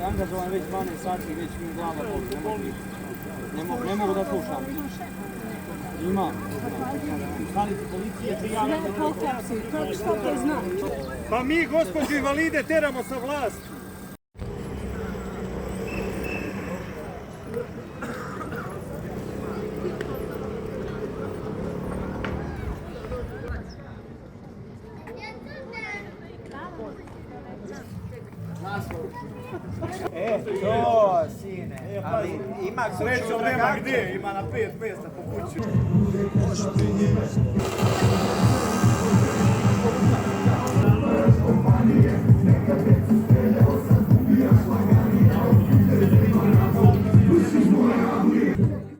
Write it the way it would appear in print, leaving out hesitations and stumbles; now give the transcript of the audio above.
Angažovan već 12 sati, već mi glava boli, ne mogu da slušam. Ima. Stanice policije prijavljaju. Što to znači? Pa mi, gospođu invalide, teramo sa vlasti. To, sine, ali ima sreću, nema gdje, ima na 5 mjesta po kući.